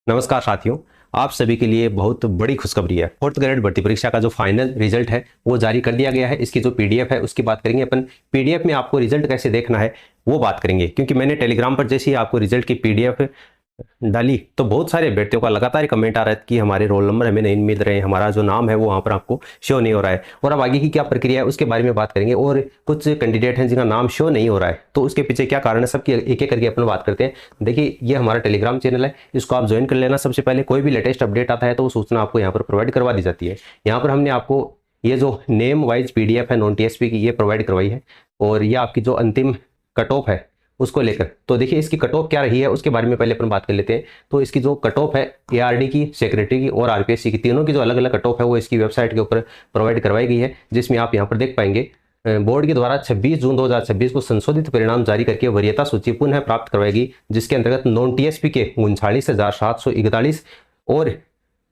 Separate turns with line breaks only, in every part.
नमस्कार साथियों, आप सभी के लिए बहुत बड़ी खुशखबरी है। फोर्थ ग्रेड भर्ती परीक्षा का जो फाइनल रिजल्ट है वो जारी कर दिया गया है। इसकी जो पीडीएफ है उसकी बात करेंगे अपन। पीडीएफ में आपको रिजल्ट कैसे देखना है वो बात करेंगे, क्योंकि मैंने टेलीग्राम पर जैसे ही आपको रिजल्ट की पीडीएफ डाली तो बहुत सारे अभ्यर्थियों का लगातार कमेंट आ रहा है कि हमारे रोल नंबर हमें नहीं मिल रहे हैं, हमारा जो नाम है वो वहाँ पर आपको शो नहीं हो रहा है। और अब आगे की क्या प्रक्रिया है उसके बारे में बात करेंगे। और कुछ कैंडिडेट हैं जिनका नाम शो नहीं हो रहा है, तो उसके पीछे क्या कारण है सबकी एक एक करके अपन बात करते हैं। देखिए, ये हमारा टेलीग्राम चैनल है, इसको आप ज्वाइन कर लेना। सबसे पहले कोई भी लेटेस्ट अपडेट आता है तो वो सूचना आपको यहाँ पर प्रोवाइड करवा दी जाती है। यहाँ पर हमने आपको ये जो नेम वाइज पीडीएफ है नॉन टीएसपी की ये प्रोवाइड करवाई है। और ये आपकी जो अंतिम कट ऑफ है उसको लेकर, तो देखिए इसकी कट ऑफ क्या रही है उसके बारे में पहले अपन बात कर लेते हैं। तो इसकी जो कट ऑफ है एआरडी की, सेक्रेटरी की और आरपीएससी की, तीनों की जो अलग अलग कट ऑफ है वो इसकी वेबसाइट के ऊपर प्रोवाइड करवाई गई है, जिसमें आप यहाँ पर देख पाएंगे बोर्ड के द्वारा 26 जून 2026 को संशोधित परिणाम जारी करके वरीयता सूची पुनः प्राप्त करवाएगी, जिसके अंतर्गत नॉन टीएसपी के 39,741 और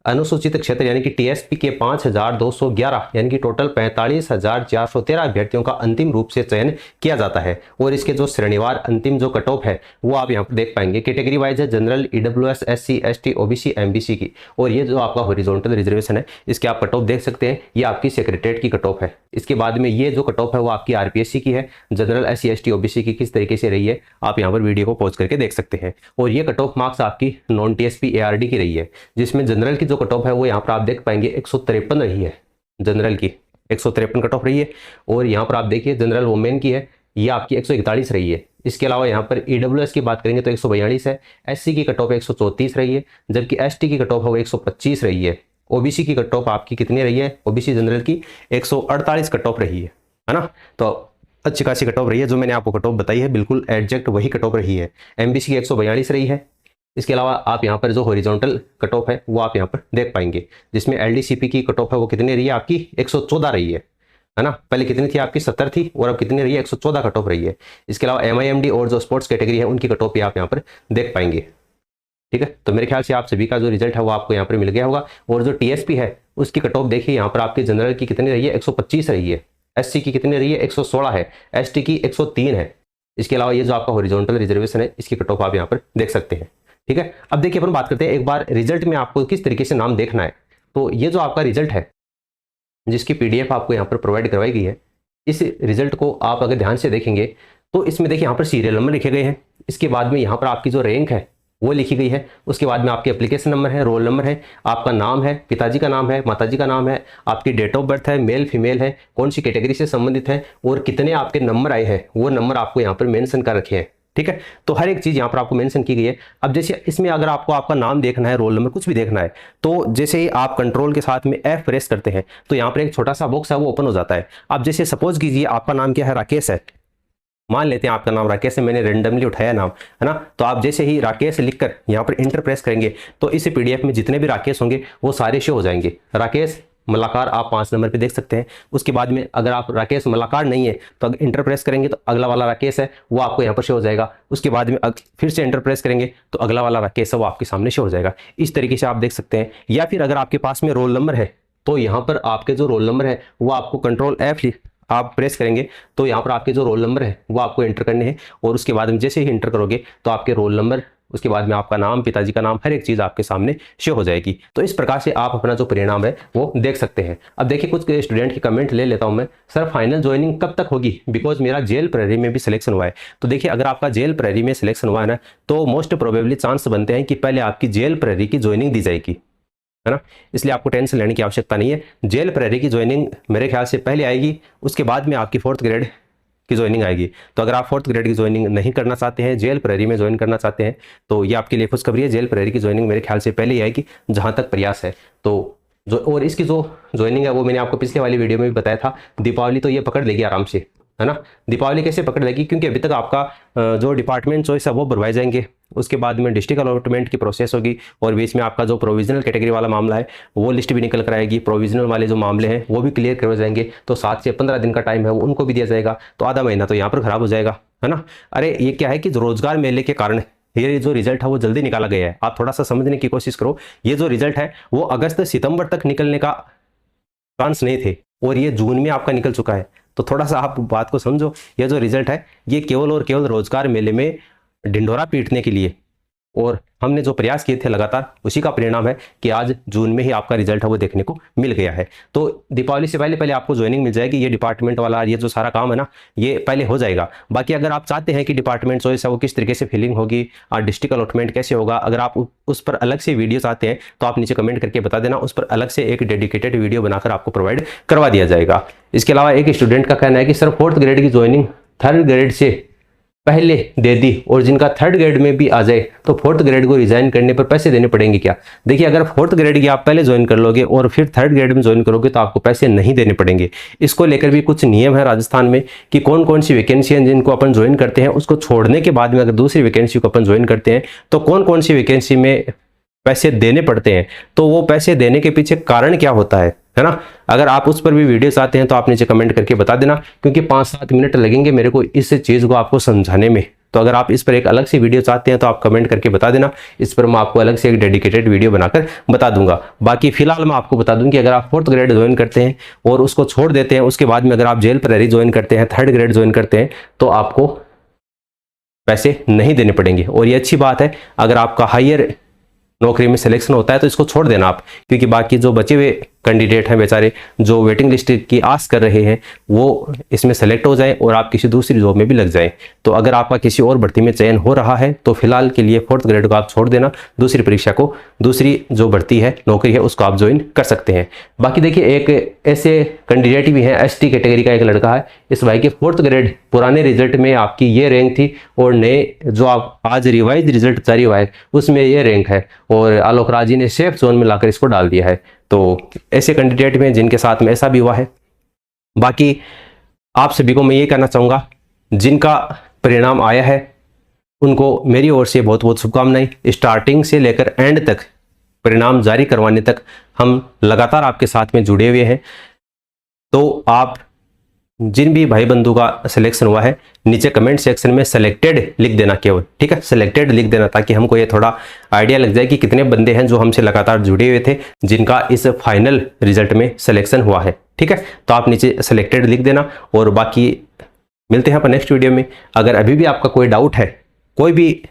अनुसूचित क्षेत्र यानी कि टीएसपी के 5,211 यानी कि टोटल 45,413 अभ्यर्थियों का अंतिम रूप से चयन किया जाता है। और इसके जो श्रेणीवार अंतिम जो कट ऑफ है वो आप यहाँ पर देख पाएंगे। कैटेगरी वाइज है general, EWS, SC, ST, OBC, MBC की। और ये जो आपका हॉरिजॉन्टल रिजर्वेशन है इसके आप कट ऑफ देख सकते हैं। ये आपकी सेक्रेटरीट की कट ऑफ है। इसके बाद में ये जो कट ऑफ है वो आपकी आरपीएससी की है। जनरल, एससी, एसटी, ओबीसी की किस तरीके से रही है आप यहाँ पर वीडियो को पॉज करके देख सकते हैं। और ये कट ऑफ मार्क्स आपकी नॉन टीएसपी एआरडी की रही है, जिसमें जनरल की जो कट ऑफ है वो यहाँ पर आप देख पाएंगे 153 रही है। जनरल की 153 कट ऑफ रही है। और यहाँ पर आप देखिए जनरल वुमेन की है, ये आपकी 141 रही है। इसके अलावा यहाँ पर ईडब्ल्यूएस की बात करेंगे तो 142 है। एससी की कट ऑफ 134 रही है, जबकि एसटी की कट ऑफ है वो 125 रही है। ओबीसी की कट ऑफ आपकी कितनी रही है? ओबीसी जनरल की 148 कट ऑफ रही है ना। तो अच्छी खासी कट ऑफ रही है। जो मैंने आपको कट ऑफ बताई है बिल्कुल एग्जैक्ट वही कट ऑफ रही है। एमबीसी की 142 रही है। इसके अलावा आप यहाँ पर जो हॉरिजॉन्टल कट ऑफ है वो आप यहाँ पर देख पाएंगे, जिसमें एलडीसीपी की कट ऑफ है वो कितनी रही है आपकी? 114 रही है ना। पहले कितनी थी आपकी? 70 थी, और अब कितनी रही है? 114 कट ऑफ रही है। इसके अलावा एमआईएमडी और जो स्पोर्ट्स कैटेगरी है उनकी कट ऑफ भी आप यहाँ पर देख पाएंगे। ठीक है, तो मेरे ख्याल से आप सभी का जो रिजल्ट है वो आपको यहाँ पर मिल गया होगा। और जो टीएसपी है उसकी कट ऑफ देखिए, यहाँ पर आपकी जनरल की कितनी रही है? 125 रही है। एससी की कितनी रही है? 116 है। एसटी की 103 है। इसके अलावा ये जो आपका हॉरिजॉन्टल रिजर्वेशन है इसकी कट ऑफ आप यहाँ पर देख सकते हैं। ठीक है, अब देखिए अपन बात करते हैं एक बार रिजल्ट में आपको किस तरीके से नाम देखना है। तो ये जो आपका रिजल्ट है जिसकी पीडीएफ आपको यहाँ पर प्रोवाइड करवाई गई है, इस रिजल्ट को आप अगर ध्यान से देखेंगे तो इसमें देखिए यहाँ पर सीरियल नंबर लिखे गए हैं। इसके बाद में यहाँ पर आपकी जो रैंक है वो लिखी गई है। उसके बाद में आपके एप्लीकेशन नंबर है, रोल नंबर है, आपका नाम है, पिताजी का नाम है, माताजी का नाम है, आपकी डेट ऑफ बर्थ है, मेल फीमेल है, कौन सी कैटेगरी से संबंधित है और कितने आपके नंबर आए हैं वो नंबर आपको यहाँ पर मेंशन कर रखे हैं। ठीक है, तो हर एक चीज यहाँ पर आपको मेंशन की गई है। अब जैसे इसमें अगर आपको आपका नाम देखना है, रोल नंबर कुछ भी देखना है, तो जैसे ही आप कंट्रोल के साथ में F प्रेस करते हैं तो यहाँ पर एक छोटा सा बॉक्स है वो ओपन हो जाता है। अब जैसे सपोज कीजिए आपका नाम क्या है? राकेश है। मान लेते हैं आपका नाम राकेश है, मैंने रेंडमली उठाया नाम, है ना। तो आप जैसे ही राकेश लिखकर यहाँ पर इंटर प्रेस करेंगे तो इस पीडीएफ में जितने भी राकेश होंगे वो सारे शो हो जाएंगे। राकेश मलाकार आप 5 नंबर पे देख सकते हैं। उसके बाद में अगर आप राकेश मलाकार नहीं है तो अगर इंटर प्रेस करेंगे तो अगला वाला राकेश है वो आपको यहाँ पर शो हो जाएगा। उसके बाद में फिर से इंटर प्रेस करेंगे तो अगला वाला राकेश है वो आपके सामने शो हो जाएगा। इस तरीके से आप देख सकते हैं। या फिर अगर आपके पास में रोल नंबर है तो यहाँ पर आपके जो रोल नंबर है वो आपको कंट्रोल F आप प्रेस करेंगे तो यहाँ पर आपके जो रोल नंबर है वो आपको एंटर करने हैं। और उसके बाद में जैसे ही इंटर करोगे तो आपके रोल नंबर, उसके बाद में आपका नाम, पिताजी का नाम, हर एक चीज़ आपके सामने शो हो जाएगी। तो इस प्रकार से आप अपना जो परिणाम है वो देख सकते हैं। अब देखिए कुछ स्टूडेंट की कमेंट ले लेता हूं मैं। सर फाइनल ज्वाइनिंग कब तक होगी? बिकॉज मेरा जेल प्रहरी में भी सिलेक्शन हुआ है। तो देखिए अगर आपका जेल प्रहरी में सिलेक्शन हुआ है ना तो मोस्ट प्रोबेबली चांस बनते हैं कि पहले आपकी जेल प्रहरी की ज्वाइनिंग दी जाएगी, है ना। इसलिए आपको टेंशन लेने की आवश्यकता नहीं है। जेल प्रहरी की ज्वाइनिंग मेरे ख्याल से पहले आएगी, उसके बाद में आपकी 4th ग्रेड की ज्वाइनिंग आएगी। तो अगर आप 4th ग्रेड की ज्वाइनिंग नहीं करना चाहते हैं, जेल प्रहरी में ज्वाइन करना चाहते हैं, तो ये आपके लिए खुशखबरी है। जेल प्रहरी की ज्वाइनिंग मेरे ख्याल से पहले ही आएगी जहां तक प्रयास है। तो जो और इसकी जो ज्वाइनिंग है वो मैंने आपको पिछले वाली वीडियो में भी बताया था। दीपावली तो ये पकड़ लेगी आराम से, है ना। दीपावली कैसे पकड़ लेगी? क्योंकि अभी तक आपका जो डिपार्टमेंट चॉइस है वो भरवाए जाएंगे, उसके बाद में डिस्ट्रिक्ट अलॉटमेंट की प्रोसेस होगी, और बीच में आपका जो प्रोविजनल कैटेगरी वाला मामला है वो लिस्ट भी निकल कर आएगी। प्रोविजनल वाले जो मामले हैं वो भी क्लियर करवाए जाएंगे। तो 7 से 15 दिन का टाइम है वो उनको भी दिया जाएगा। तो आधा महीना तो यहाँ पर खराब हो जाएगा, है ना। अरे ये क्या है कि रोजगार मेले के कारण ये जो रिजल्ट है वो जल्दी निकाला गया है। आप थोड़ा सा समझने की कोशिश करो। ये जो रिजल्ट है वो अगस्त सितंबर तक निकलने का चांस नहीं थे और ये जून में आपका निकल चुका है। तो थोड़ा सा आप बात को समझो। ये जो रिजल्ट है ये केवल और केवल रोजगार मेले में ढिंढोरा पीटने के लिए और हमने जो प्रयास किए थे लगातार उसी का परिणाम है कि आज जून में ही आपका रिजल्ट है वो देखने को मिल गया है। तो दीपावली से पहले आपको ज्वाइनिंग मिल जाएगी। ये डिपार्टमेंट वाला ये जो सारा काम है ना, ये पहले हो जाएगा। बाकी अगर आप चाहते हैं कि डिपार्टमेंट चॉइस है वो किस तरीके से फिलिंग होगी और डिस्ट्रिक्ट अलॉटमेंट कैसे होगा, अगर आप उस पर अलग से वीडियो चाहते हैं तो आप नीचे कमेंट करके बता देना, उस पर अलग से एक डेडिकेटेड वीडियो बनाकर आपको प्रोवाइड करवा दिया जाएगा। इसके अलावा एक स्टूडेंट का कहना है कि सर 4th ग्रेड की ज्वाइनिंग 3rd ग्रेड से पहले दे दी और जिनका 3rd ग्रेड में भी आ जाए तो 4th ग्रेड को रिजाइन करने पर पैसे देने पड़ेंगे क्या? देखिए, अगर 4th ग्रेड की आप पहले ज्वाइन कर लोगे और फिर 3rd ग्रेड में ज्वाइन करोगे तो आपको पैसे नहीं देने पड़ेंगे। इसको लेकर भी कुछ नियम है राजस्थान में कि कौन कौन सी वैकेंसी है जिनको अपन ज्वाइन करते हैं, उसको छोड़ने के बाद में अगर दूसरी वैकेंसी को अपन ज्वाइन करते हैं तो कौन कौन सी वैकेंसी में पैसे देने पड़ते हैं, तो वो पैसे देने के पीछे कारण क्या होता है ना। अगर आप उस पर भी वीडियो चाहते हैं तो आप नीचे कमेंट करके बता देना, क्योंकि 5-7 मिनट लगेंगे मेरे को इस चीज़ को आपको समझाने में। तो अगर आप इस पर एक अलग से वीडियो चाहते हैं तो आप कमेंट करके बता देना, इस पर मैं आपको अलग से एक डेडिकेटेड वीडियो बनाकर बता दूंगा। बाकी फिलहाल मैं आपको बता दूं कि अगर आप 4th ग्रेड ज्वाइन करते हैं और उसको छोड़ देते हैं, उसके बाद में अगर आप जेल प्रहरी ज्वाइन करते हैं, 3rd ग्रेड ज्वाइन करते हैं तो आपको पैसे नहीं देने पड़ेंगे। और ये अच्छी बात है, अगर आपका हायर नौकरी में सिलेक्शन होता है तो इसको छोड़ देना आप, क्योंकि बाकी जो बचे हुए कैंडिडेट हैं बेचारे जो वेटिंग लिस्ट की आस कर रहे हैं वो इसमें सेलेक्ट हो जाएं और आप किसी दूसरी जॉब में भी लग जाएं। तो अगर आपका किसी और भर्ती में चयन हो रहा है तो फिलहाल के लिए 4th ग्रेड को आप छोड़ देना, दूसरी परीक्षा को, दूसरी जो भर्ती है नौकरी है उसको आप ज्वाइन कर सकते हैं। बाकी देखिए, एक ऐसे कैंडिडेट भी हैं, ST कैटेगरी का एक लड़का है, इस भाई के 4th ग्रेड पुराने रिजल्ट में आपकी ये रैंक थी और नए जो आप आज रिवाइज रिजल्ट जारी हुआ है उसमें ये रैंक है और आलोक राज जी ने सेफ जोन में लाकर इसको डाल दिया है। तो ऐसे कैंडिडेट में जिनके साथ में ऐसा भी हुआ है। बाकी आप सभी को मैं ये कहना चाहूँगा, जिनका परिणाम आया है उनको मेरी ओर से बहुत बहुत शुभकामनाएं। स्टार्टिंग से लेकर एंड तक, परिणाम जारी करवाने तक हम लगातार आपके साथ में जुड़े हुए हैं। तो आप जिन भी भाई बंधु का सिलेक्शन हुआ है नीचे कमेंट सेक्शन में सेलेक्टेड लिख देना केवल, ठीक है, सेलेक्टेड लिख देना, ताकि हमको ये थोड़ा आइडिया लग जाए कि कितने बंदे हैं जो हमसे लगातार जुड़े हुए थे जिनका इस फाइनल रिजल्ट में सिलेक्शन हुआ है। ठीक है, तो आप नीचे सेलेक्टेड लिख देना और बाकी मिलते हैं अपन नेक्स्ट वीडियो में। अगर अभी भी आपका कोई डाउट है, कोई भी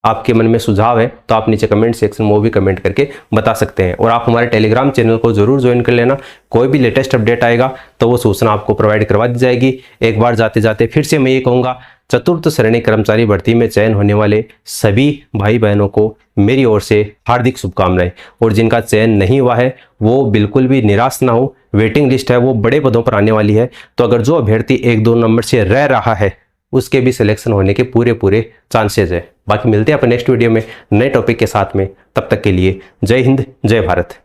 आपके मन में सुझाव है तो आप नीचे कमेंट सेक्शन में वो भी कमेंट करके बता सकते हैं। और आप हमारे टेलीग्राम चैनल को जरूर ज्वाइन कर लेना, कोई भी लेटेस्ट अपडेट आएगा तो वो सूचना आपको प्रोवाइड करवा दी जाएगी। एक बार जाते जाते फिर से मैं ये कहूँगा, 4th श्रेणी कर्मचारी भर्ती में चयन होने वाले सभी भाई बहनों को मेरी ओर से हार्दिक शुभकामनाएं। और जिनका चयन नहीं हुआ है वो बिल्कुल भी निराश ना हो, वेटिंग लिस्ट है वो बड़े पदों पर आने वाली है। तो अगर जो अभ्यर्थी 1-2 नंबर से रह रहा है उसके भी सिलेक्शन होने के पूरे चांसेस है। बाकी मिलते हैं अपन नेक्स्ट वीडियो में नए टॉपिक के साथ में, तब तक के लिए जय हिंद, जय भारत।